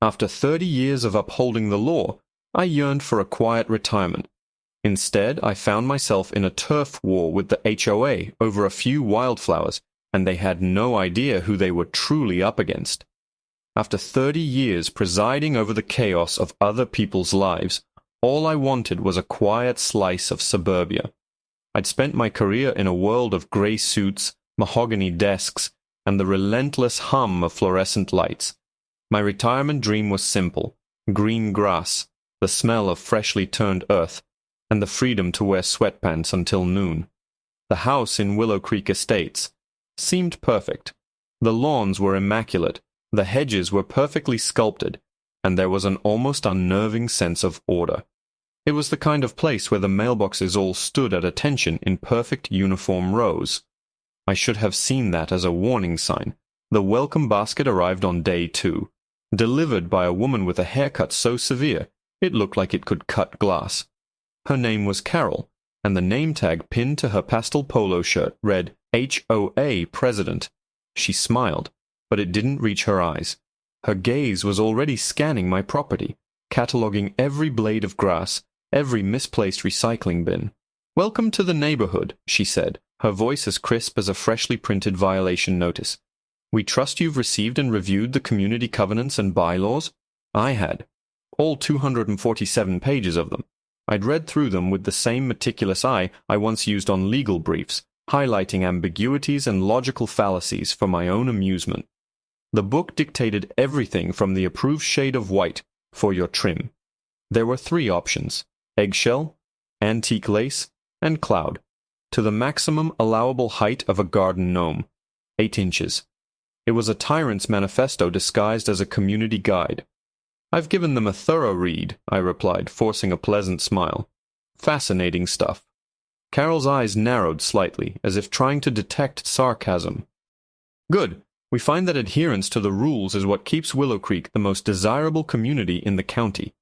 After 30 years of upholding the law, I yearned for a quiet retirement. Instead, I found myself in a turf war with the HOA over a few wildflowers, and they had no idea who they were truly up against. After 30 years presiding over the chaos of other people's lives, all I wanted was a quiet slice of suburbia. I'd spent my career in a world of gray suits, mahogany desks, and the relentless hum of fluorescent lights. My retirement dream was simple: green grass, the smell of freshly turned earth, and the freedom to wear sweatpants until noon. The house in Willow Creek Estates seemed perfect. The lawns were immaculate, the hedges were perfectly sculpted, and there was an almost unnerving sense of order. It was the kind of place where the mailboxes all stood at attention in perfect uniform rows. I should have seen that as a warning sign. The welcome basket arrived on day 2, delivered by a woman with a haircut so severe it looked like it could cut glass. Her name was Carol, and the name tag pinned to her pastel polo shirt read HOA President. She smiled, but it didn't reach her eyes. Her gaze was already scanning my property, cataloging every blade of grass, every misplaced recycling bin. "Welcome to the neighborhood," she said, her voice as crisp as a freshly printed violation notice. "We trust you've received and reviewed the community covenants and bylaws." I had. All 247 pages of them. I'd read through them with the same meticulous eye I once used on legal briefs, highlighting ambiguities and logical fallacies for my own amusement. The book dictated everything from the approved shade of white for your trim. There were 3 options: eggshell, antique lace, and cloud, to the maximum allowable height of a garden gnome, 8 inches. It was a tyrant's manifesto disguised as a community guide. "I've given them a thorough read," I replied, forcing a pleasant smile. "Fascinating stuff." Carol's eyes narrowed slightly, as if trying to detect sarcasm. "Good. We find that adherence to the rules is what keeps Willow Creek the most desirable community in the county."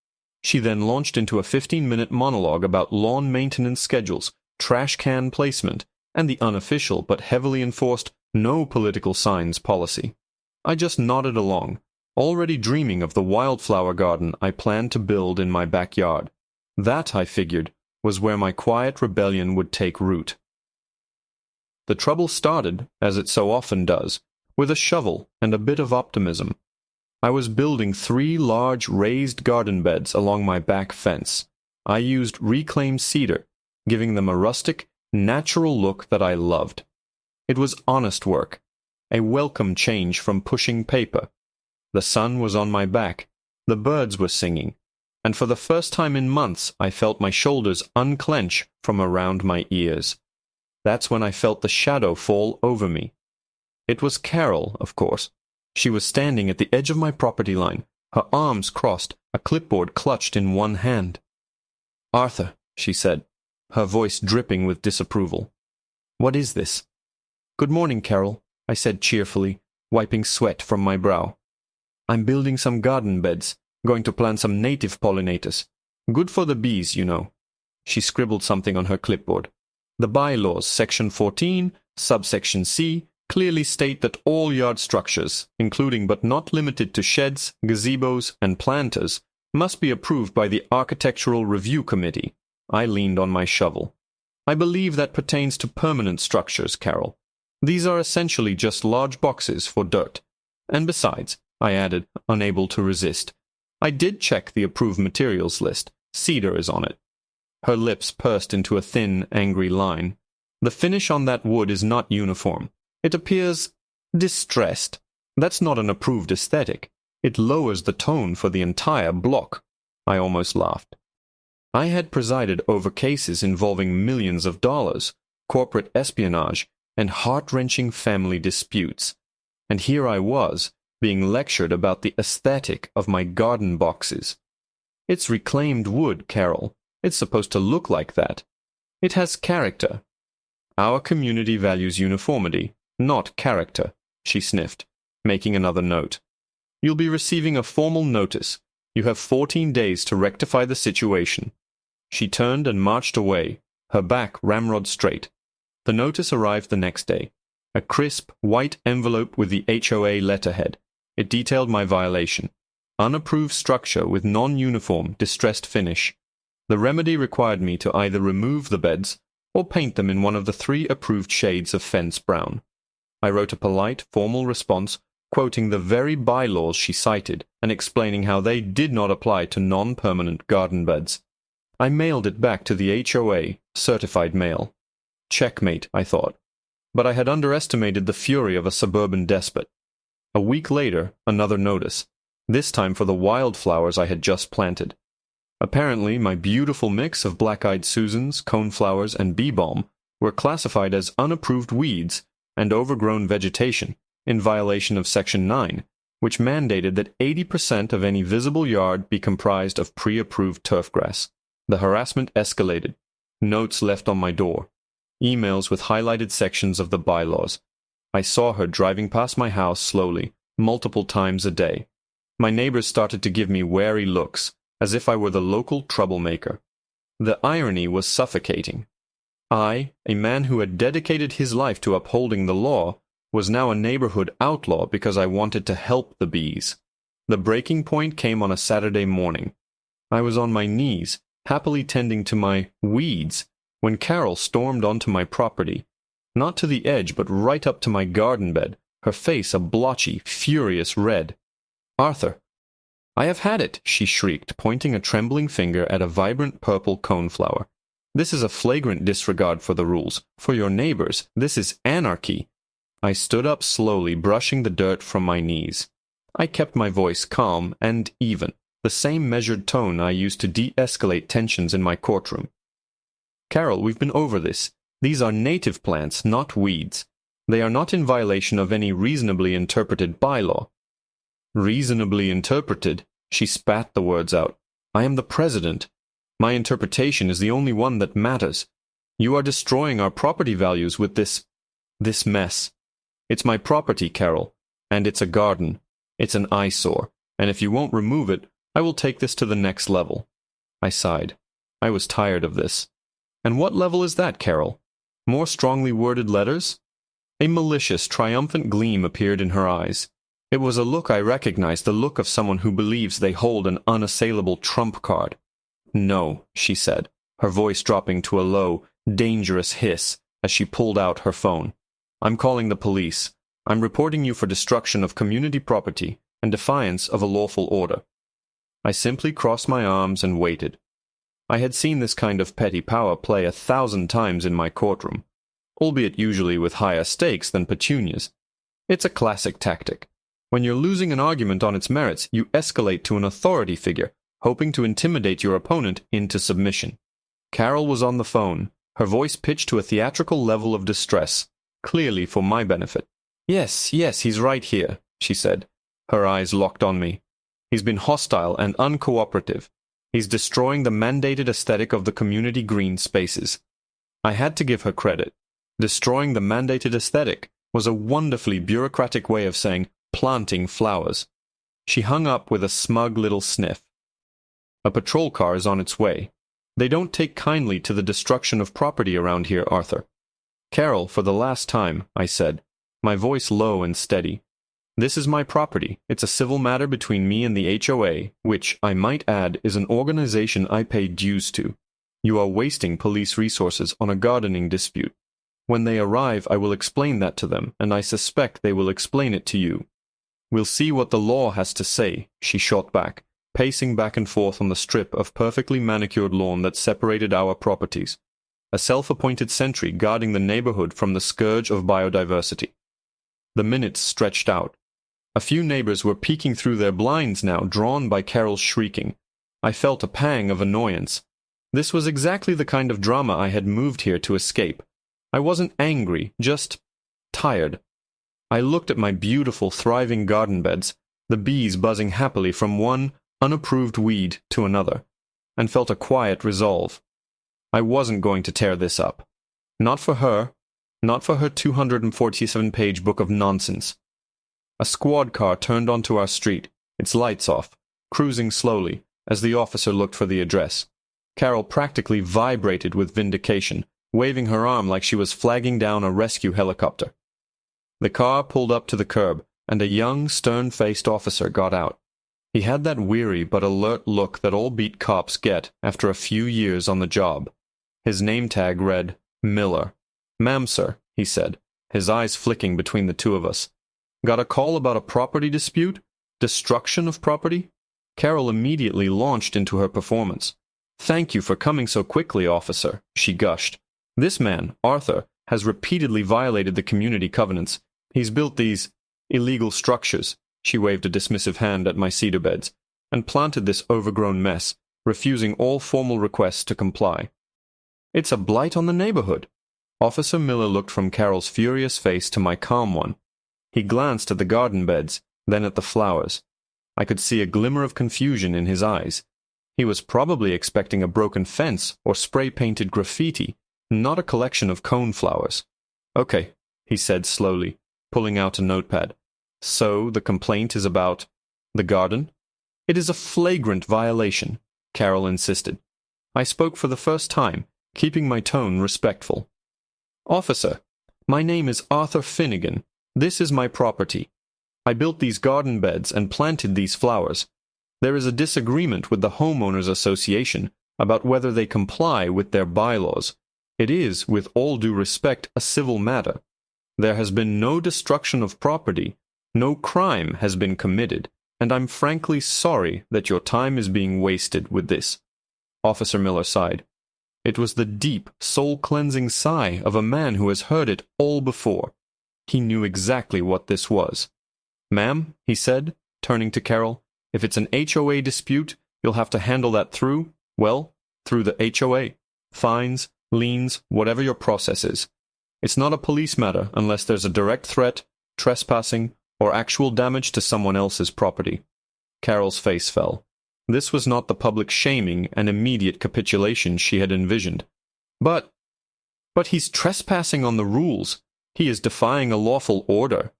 She then launched into a 15-minute monologue about lawn maintenance schedules, trash can placement, and the unofficial but heavily enforced no political signs policy. I just nodded along, already dreaming of the wildflower garden I planned to build in my backyard. That, I figured, was where my quiet rebellion would take root. The trouble started, as it so often does, with a shovel and a bit of optimism. I was building 3 large raised garden beds along my back fence. I used reclaimed cedar, giving them a rustic, natural look that I loved. It was honest work, a welcome change from pushing paper. The sun was on my back, the birds were singing, and for the first time in months I felt my shoulders unclench from around my ears. That's when I felt the shadow fall over me. It was Carol, of course. She was standing at the edge of my property line, her arms crossed, a clipboard clutched in one hand. "Arthur," she said, her voice dripping with disapproval. "What is this?" "Good morning, Carol," I said cheerfully, wiping sweat from my brow. "I'm building some garden beds, going to plant some native pollinators. Good for the bees, you know." She scribbled something on her clipboard. "The bylaws, section 14, subsection C, clearly state that all yard structures, including but not limited to sheds, gazebos, and planters, must be approved by the Architectural Review Committee." I leaned on my shovel. "I believe that pertains to permanent structures, Carol. These are essentially just large boxes for dirt. And besides," I added, unable to resist, "I did check the approved materials list. Cedar is on it." Her lips pursed into a thin, angry line. "The finish on that wood is not uniform. It appears distressed. That's not an approved aesthetic. It lowers the tone for the entire block." I almost laughed. I had presided over cases involving millions of dollars, corporate espionage, and heart-wrenching family disputes. And here I was, being lectured about the aesthetic of my garden boxes. "It's reclaimed wood, Carol. It's supposed to look like that. It has character." "Our community values uniformity, not character," she sniffed, making another note. "You'll be receiving a formal notice. You have 14 days to rectify the situation." She turned and marched away, her back ramrod straight. The notice arrived the next day, a crisp, white envelope with the HOA letterhead. It detailed my violation. Unapproved structure with non-uniform, distressed finish. The remedy required me to either remove the beds or paint them in one of the 3 approved shades of fence brown. I wrote a polite, formal response, quoting the very bylaws she cited and explaining how they did not apply to non-permanent garden beds. I mailed it back to the HOA, certified mail. Checkmate, I thought. But I had underestimated the fury of a suburban despot. A week later, another notice, this time for the wildflowers I had just planted. Apparently, my beautiful mix of black-eyed Susans, coneflowers, and bee balm were classified as unapproved weeds and overgrown vegetation, in violation of Section 9, which mandated that 80% of any visible yard be comprised of pre-approved turfgrass. The harassment escalated. Notes left on my door. Emails with highlighted sections of the bylaws. I saw her driving past my house slowly, multiple times a day. My neighbors started to give me wary looks, as if I were the local troublemaker. The irony was suffocating. I, a man who had dedicated his life to upholding the law, was now a neighborhood outlaw because I wanted to help the bees. The breaking point came on a Saturday morning. I was on my knees, happily tending to my weeds, when Carol stormed onto my property, not to the edge but right up to my garden bed, her face a blotchy, furious red. "Arthur, I have had it," she shrieked, pointing a trembling finger at a vibrant purple coneflower. "This is a flagrant disregard for the rules. For your neighbors, this is anarchy." I stood up slowly, brushing the dirt from my knees. I kept my voice calm and even, the same measured tone I used to de-escalate tensions in my courtroom. "Carol, we've been over this. These are native plants, not weeds. They are not in violation of any reasonably interpreted bylaw." "Reasonably interpreted?" She spat the words out. "I am the president. My interpretation is the only one that matters. You are destroying our property values with this mess. It's my property, Carol, and it's a garden. It's an eyesore, and if you won't remove it, I will take this to the next level." I sighed. I was tired of this. "And what level is that, Carol? More strongly worded letters?" A malicious, triumphant gleam appeared in her eyes. It was a look I recognized, the look of someone who believes they hold an unassailable trump card. "No," she said, her voice dropping to a low, dangerous hiss as she pulled out her phone. "I'm calling the police. I'm reporting you for destruction of community property and defiance of a lawful order." I simply crossed my arms and waited. I had seen this kind of petty power play 1,000 times in my courtroom, albeit usually with higher stakes than petunias. It's a classic tactic. When you're losing an argument on its merits, you escalate to an authority figure, hoping to intimidate your opponent into submission. Carol was on the phone, her voice pitched to a theatrical level of distress, clearly for my benefit. Yes, he's right here," she said, her eyes locked on me. "He's been hostile and uncooperative. He's destroying the mandated aesthetic of the community green spaces." I had to give her credit. Destroying the mandated aesthetic was a wonderfully bureaucratic way of saying planting flowers. She hung up with a smug little sniff. "A patrol car is on its way. They don't take kindly to the destruction of property around here, Arthur." "Carol, for the last time," I said, my voice low and steady. "This is my property. It's a civil matter between me and the HOA, which, I might add, is an organization I pay dues to. You are wasting police resources on a gardening dispute. When they arrive, I will explain that to them, and I suspect they will explain it to you." "We'll see what the law has to say," she shot back, pacing back and forth on the strip of perfectly manicured lawn that separated our properties, a self-appointed sentry guarding the neighborhood from the scourge of biodiversity. The minutes stretched out. A few neighbors were peeking through their blinds now, drawn by Carol's shrieking. I felt a pang of annoyance. This was exactly the kind of drama I had moved here to escape. I wasn't angry, just tired. I looked at my beautiful, thriving garden beds, the bees buzzing happily from one unapproved weed to another, and felt a quiet resolve. I wasn't going to tear this up. Not for her, not for her 247-page book of nonsense. A squad car turned onto our street, its lights off, cruising slowly, as the officer looked for the address. Carol practically vibrated with vindication, waving her arm like she was flagging down a rescue helicopter. The car pulled up to the curb, and a young, stern-faced officer got out. He had that weary but alert look that all beat cops get after a few years on the job. His name tag read, Miller. "Ma'am, sir," he said, his eyes flicking between the two of us. "Got a call about a property dispute? Destruction of property?" Carol immediately launched into her performance. "Thank you for coming so quickly, officer," she gushed. "This man, Arthur, has repeatedly violated the community covenants. He's built these illegal structures," she waved a dismissive hand at my cedar beds, "and planted this overgrown mess, refusing all formal requests to comply. It's a blight on the neighborhood." Officer Miller looked from Carol's furious face to my calm one. He glanced at the garden beds, then at the flowers. I could see a glimmer of confusion in his eyes. He was probably expecting a broken fence or spray-painted graffiti, not a collection of cone flowers. "Okay," he said slowly, pulling out a notepad. "So the complaint is about the garden?" "It is a flagrant violation," Carol insisted. I spoke for the first time, keeping my tone respectful. "Officer, my name is Arthur Finnegan. This is my property. I built these garden beds and planted these flowers. There is a disagreement with the homeowners association about whether they comply with their bylaws. It is, with all due respect, a civil matter. There has been no destruction of property, no crime has been committed, and I'm frankly sorry that your time is being wasted with this." Officer Miller sighed. It was the deep, soul-cleansing sigh of a man who has heard it all before. He knew exactly what this was. "Ma'am," he said, turning to Carol, "if it's an HOA dispute, you'll have to handle that through the HOA. Fines, liens, whatever your process is. It's not a police matter unless there's a direct threat, trespassing, or actual damage to someone else's property." Carol's face fell. This was not the public shaming and immediate capitulation she had envisioned. But he's trespassing on the rules. He is defying a lawful order."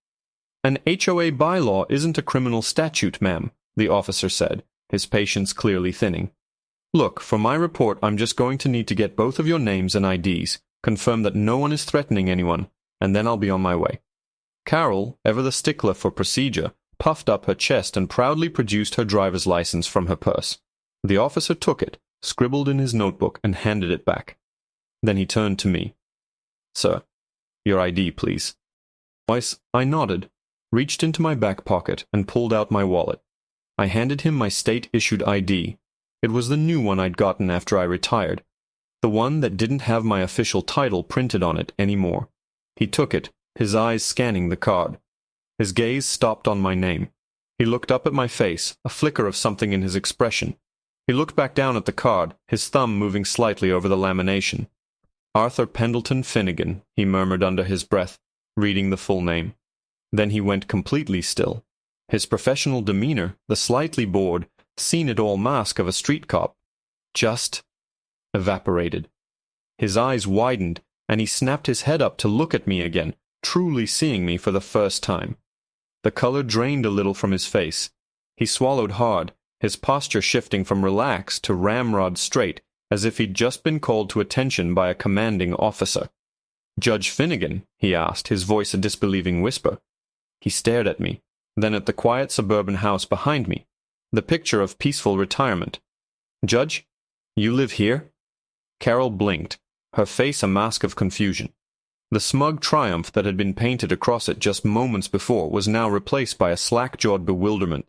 "An HOA bylaw isn't a criminal statute, ma'am," the officer said, his patience clearly thinning. "Look, for my report I'm just going to need to get both of your names and IDs, confirm that no one is threatening anyone, and then I'll be on my way." Carol, ever the stickler for procedure, puffed up her chest and proudly produced her driver's license from her purse. The officer took it, scribbled in his notebook, and handed it back. Then he turned to me. "Sir, your ID, please." I nodded, reached into my back pocket, and pulled out my wallet. I handed him my state-issued ID. It was the new one I'd gotten after I retired, the one that didn't have my official title printed on it anymore. He took it, his eyes scanning the card. His gaze stopped on my name. He looked up at my face, a flicker of something in his expression. He looked back down at the card, his thumb moving slightly over the lamination. "Arthur Pendleton Finnegan," he murmured under his breath, reading the full name. Then he went completely still. His professional demeanor, the slightly bored, seen-it-all mask of a street cop, just evaporated. His eyes widened, and he snapped his head up to look at me again, truly seeing me for the first time. The color drained a little from his face. He swallowed hard, his posture shifting from relaxed to ramrod straight, as if he'd just been called to attention by a commanding officer. "Judge Finnegan?" he asked, his voice a disbelieving whisper. He stared at me, then at the quiet suburban house behind me, the picture of peaceful retirement. "Judge, you live here?" Carol blinked, her face a mask of confusion. The smug triumph that had been painted across it just moments before was now replaced by a slack-jawed bewilderment.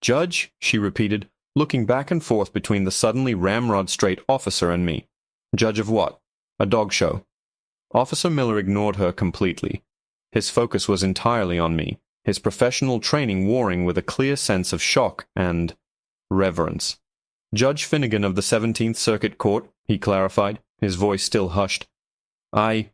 "Judge?" she repeated, looking back and forth between the suddenly ramrod-straight officer and me. "Judge of what? A dog show?" Officer Miller ignored her completely. His focus was entirely on me, his professional training warring with a clear sense of shock and reverence. "Judge Finnegan of the 17th Circuit Court," he clarified, his voice still hushed. I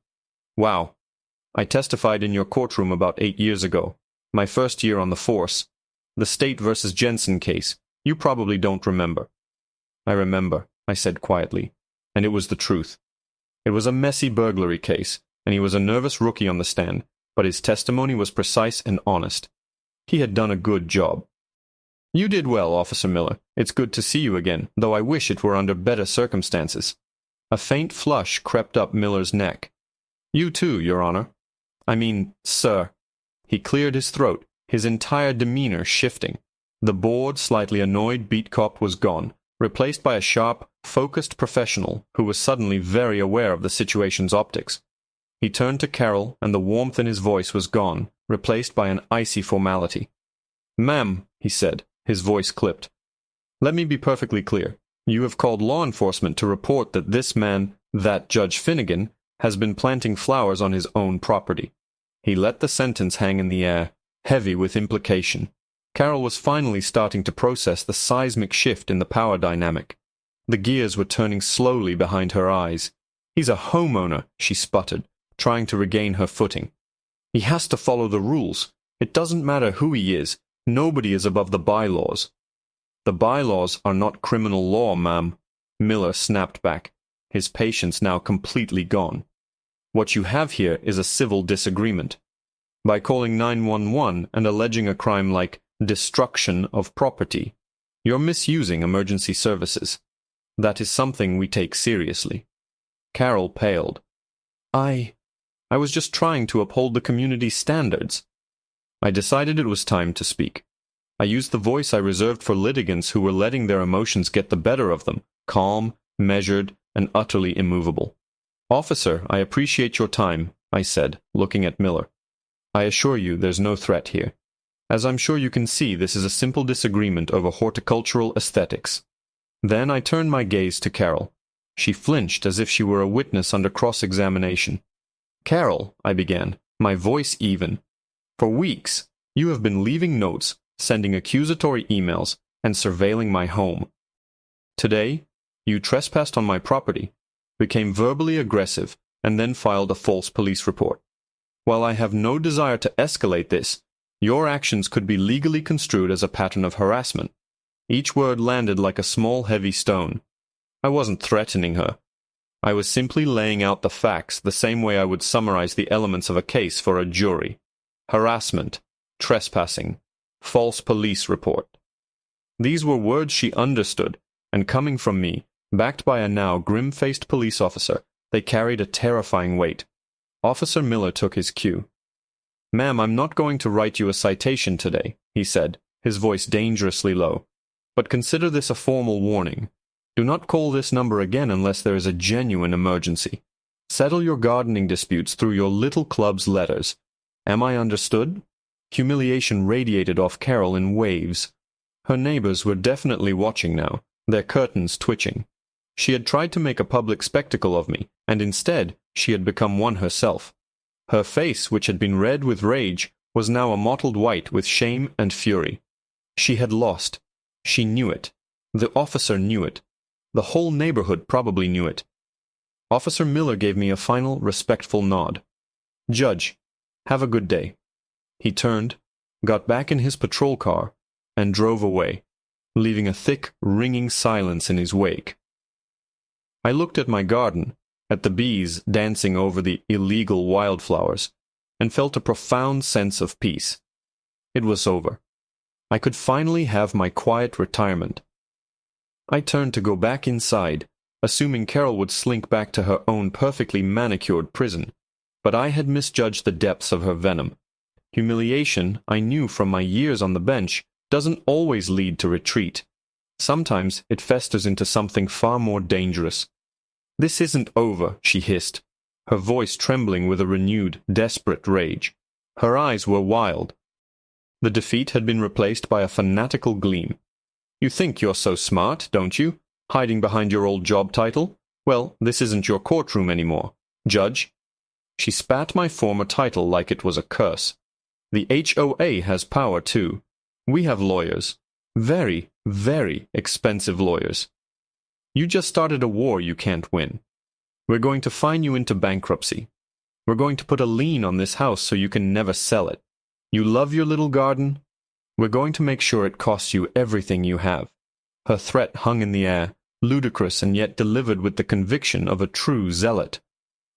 testified in your courtroom about 8 years ago, my first year on the force. The State versus Jensen case. You probably don't remember." "I remember," I said quietly, and it was the truth. It was a messy burglary case, and he was a nervous rookie on the stand, but his testimony was precise and honest. He had done a good job. "You did well, Officer Miller. It's good to see you again, though I wish it were under better circumstances." A faint flush crept up Miller's neck. "You too, Your Honor. I mean, sir." He cleared his throat, his entire demeanor shifting. The bored, slightly annoyed beat cop was gone, replaced by a sharp, focused professional who was suddenly very aware of the situation's optics. He turned to Carol, and the warmth in his voice was gone, replaced by an icy formality. "Ma'am," he said, his voice clipped, "let me be perfectly clear. You have called law enforcement to report that this man, that Judge Finnegan, has been planting flowers on his own property." He let the sentence hang in the air, heavy with implication. Carol was finally starting to process the seismic shift in the power dynamic. The gears were turning slowly behind her eyes. "He's a homeowner," she sputtered, trying to regain her footing. "He has to follow the rules. It doesn't matter who he is. Nobody is above the bylaws." "The bylaws are not criminal law, ma'am," Miller snapped back, his patience now completely gone. "What you have here is a civil disagreement. By calling 911 and alleging a crime like destruction of property, you're misusing emergency services. That is something we take seriously." Carol paled. I was just trying to uphold the community's standards." I decided it was time to speak. I used the voice I reserved for litigants who were letting their emotions get the better of them, calm, measured, and utterly immovable. "Officer, I appreciate your time," I said, looking at Miller. "I assure you there's no threat here. As I'm sure you can see, this is a simple disagreement over horticultural aesthetics." Then I turned my gaze to Carol. She flinched as if she were a witness under cross-examination. "Carol," I began, my voice even, "for weeks you have been leaving notes, sending accusatory emails, and surveilling my home. Today, you trespassed on my property, became verbally aggressive, and then filed a false police report. While I have no desire to escalate this, your actions could be legally construed as a pattern of harassment." Each word landed like a small, heavy stone. I wasn't threatening her. I was simply laying out the facts the same way I would summarize the elements of a case for a jury. Harassment, trespassing, false police report. These were words she understood, and coming from me, backed by a now grim-faced police officer, they carried a terrifying weight. Officer Miller took his cue. "Ma'am, I'm not going to write you a citation today," he said, his voice dangerously low. "But consider this a formal warning. Do not call this number again unless there is a genuine emergency. Settle your gardening disputes through your little club's letters. Am I understood?" Humiliation radiated off Carol in waves. Her neighbors were definitely watching now, their curtains twitching. She had tried to make a public spectacle of me, and instead she had become one herself. Her face, which had been red with rage, was now a mottled white with shame and fury. She had lost. She knew it. The officer knew it. The whole neighborhood probably knew it. Officer Miller gave me a final, respectful nod. "Judge, have a good day." He turned, got back in his patrol car, and drove away, leaving a thick, ringing silence in his wake. I looked at my garden, at the bees dancing over the illegal wildflowers, and felt a profound sense of peace. It was over. I could finally have my quiet retirement. I turned to go back inside, assuming Carol would slink back to her own perfectly manicured prison, but I had misjudged the depths of her venom. Humiliation, I knew from my years on the bench, doesn't always lead to retreat. Sometimes it festers into something far more dangerous. "This isn't over," she hissed, her voice trembling with a renewed, desperate rage. Her eyes were wild. The defeat had been replaced by a fanatical gleam. "You think you're so smart, don't you? Hiding behind your old job title? Well, this isn't your courtroom anymore. Judge." She spat my former title like it was a curse. "The HOA has power, too. We have lawyers. Very, very expensive lawyers. You just started a war you can't win. We're going to fine you into bankruptcy. We're going to put a lien on this house so you can never sell it. You love your little garden? We're going to make sure it costs you everything you have." Her threat hung in the air, ludicrous and yet delivered with the conviction of a true zealot.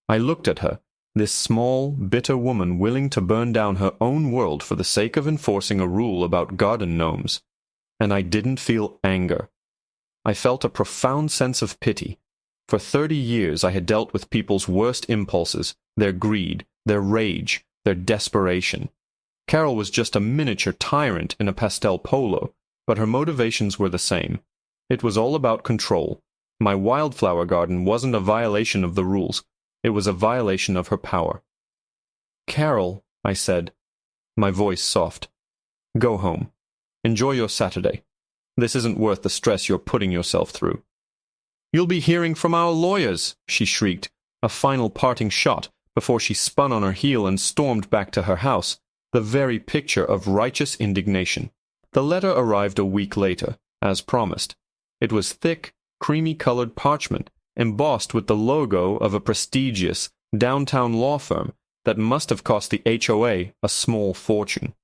I looked at her, this small, bitter woman willing to burn down her own world for the sake of enforcing a rule about garden gnomes, and I didn't feel anger. I felt a profound sense of pity. For 30 years I had dealt with people's worst impulses, their greed, their rage, their desperation. Carol was just a miniature tyrant in a pastel polo, but her motivations were the same. It was all about control. My wildflower garden wasn't a violation of the rules. It was a violation of her power. "Carol," I said, my voice soft, "go home. Enjoy your Saturday. This isn't worth the stress you're putting yourself through." "You'll be hearing from our lawyers," she shrieked, a final parting shot before she spun on her heel and stormed back to her house, the very picture of righteous indignation. The letter arrived a week later, as promised. It was thick, creamy-colored parchment, embossed with the logo of a prestigious, downtown law firm that must have cost the HOA a small fortune.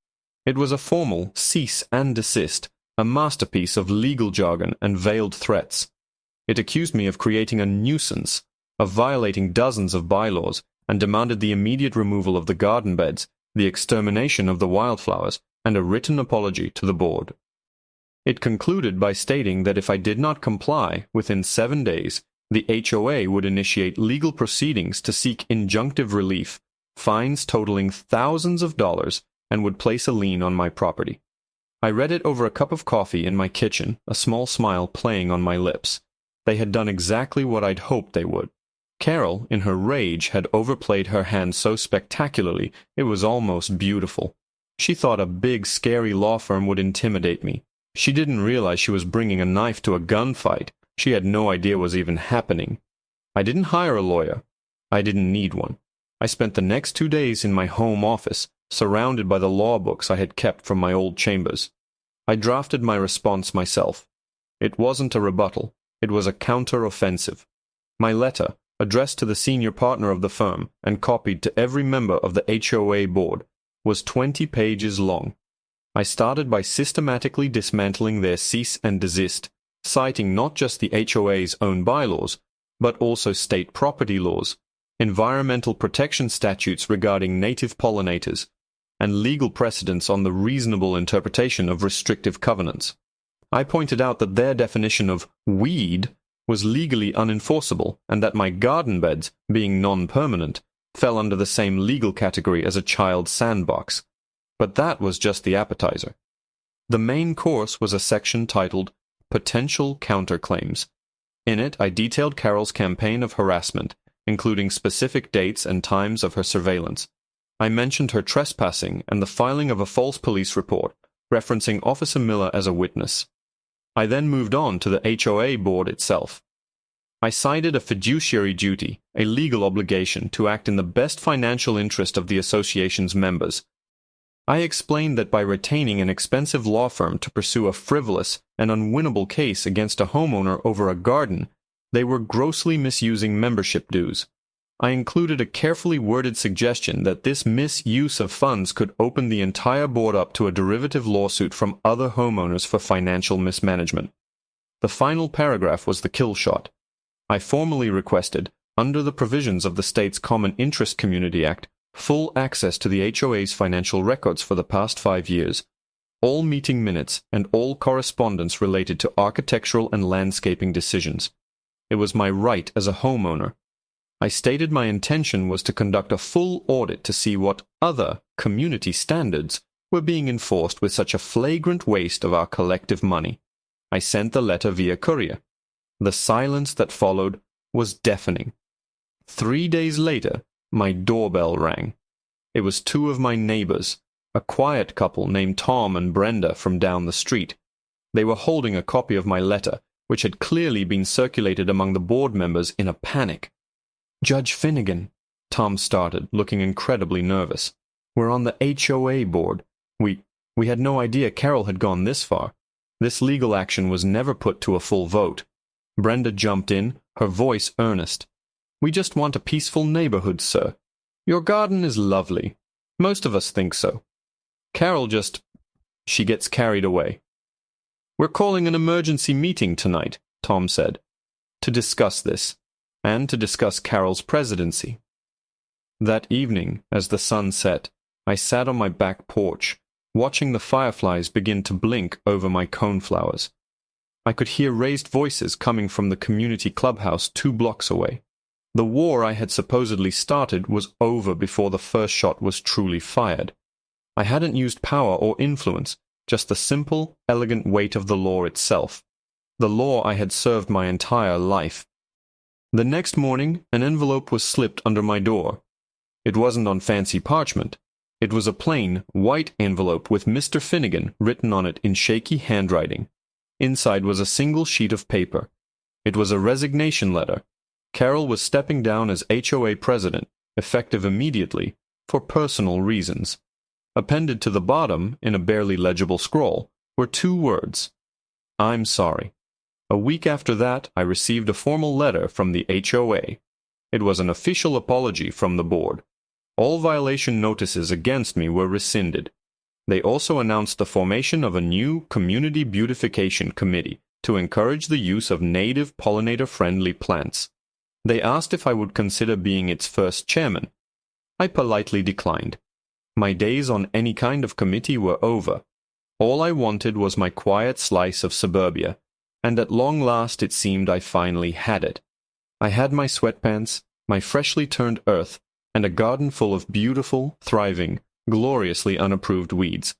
It was a formal cease and desist, a masterpiece of legal jargon and veiled threats. It accused me of creating a nuisance, of violating dozens of bylaws, and demanded the immediate removal of the garden beds, the extermination of the wildflowers, and a written apology to the board. It concluded by stating that if I did not comply within 7 days, the HOA would initiate legal proceedings to seek injunctive relief, fines totaling thousands of dollars, and would place a lien on my property. I read it over a cup of coffee in my kitchen, a small smile playing on my lips. They had done exactly what I'd hoped they would. Carol, in her rage, had overplayed her hand so spectacularly it was almost beautiful. She thought a big, scary law firm would intimidate me. She didn't realize she was bringing a knife to a gunfight. She had no idea what was even happening. I didn't hire a lawyer. I didn't need one. I spent the next 2 days in my home office, surrounded by the law books I had kept from my old chambers. I drafted my response myself. It wasn't a rebuttal. It was a counter-offensive. My letter, addressed to the senior partner of the firm and copied to every member of the HOA board, was 20 pages long. I started by systematically dismantling their cease and desist, citing not just the HOA's own bylaws, but also state property laws, environmental protection statutes regarding native pollinators, and legal precedents on the reasonable interpretation of restrictive covenants. I pointed out that their definition of weed was legally unenforceable and that my garden beds, being non-permanent, fell under the same legal category as a child's sandbox. But that was just the appetizer. The main course was a section titled Potential Counterclaims. In it, I detailed Carol's campaign of harassment, including specific dates and times of her surveillance. I mentioned her trespassing and the filing of a false police report, referencing Officer Miller as a witness. I then moved on to the HOA board itself. I cited a fiduciary duty, a legal obligation to act in the best financial interest of the association's members. I explained that by retaining an expensive law firm to pursue a frivolous and unwinnable case against a homeowner over a garden, they were grossly misusing membership dues. I included a carefully worded suggestion that this misuse of funds could open the entire board up to a derivative lawsuit from other homeowners for financial mismanagement. The final paragraph was the kill shot. I formally requested, under the provisions of the state's Common Interest Community Act, full access to the HOA's financial records for the past 5 years, all meeting minutes, and all correspondence related to architectural and landscaping decisions. It was my right as a homeowner. I stated my intention was to conduct a full audit to see what other community standards were being enforced with such a flagrant waste of our collective money. I sent the letter via courier. The silence that followed was deafening. 3 days later, my doorbell rang. It was 2 of my neighbors, a quiet couple named Tom and Brenda from down the street. They were holding a copy of my letter, which had clearly been circulated among the board members in a panic. "Judge Finnegan," Tom started, looking incredibly nervous. "We're on the HOA board. We had no idea Carol had gone this far. This legal action was never put to a full vote." Brenda jumped in, her voice earnest. "We just want a peaceful neighborhood, sir. Your garden is lovely. Most of us think so. Carol she gets carried away." "We're calling an emergency meeting tonight," Tom said, "to discuss this, and to discuss Carol's presidency." That evening, as the sun set, I sat on my back porch, watching the fireflies begin to blink over my coneflowers. I could hear raised voices coming from the community clubhouse 2 blocks away. The war I had supposedly started was over before the first shot was truly fired. I hadn't used power or influence, just the simple, elegant weight of the law itself. The law I had served my entire life. The next morning, an envelope was slipped under my door. It wasn't on fancy parchment. It was a plain, white envelope with Mr. Finnegan written on it in shaky handwriting. Inside was a single sheet of paper. It was a resignation letter. Carol was stepping down as HOA president, effective immediately, for personal reasons. Appended to the bottom, in a barely legible scrawl, were 2 words: "I'm sorry." A week after that, I received a formal letter from the HOA. It was an official apology from the board. All violation notices against me were rescinded. They also announced the formation of a new Community Beautification Committee to encourage the use of native pollinator-friendly plants. They asked if I would consider being its first chairman. I politely declined. My days on any kind of committee were over. All I wanted was my quiet slice of suburbia, and at long last it seemed I finally had it. I had my sweatpants, my freshly turned earth, and a garden full of beautiful, thriving, gloriously unapproved weeds.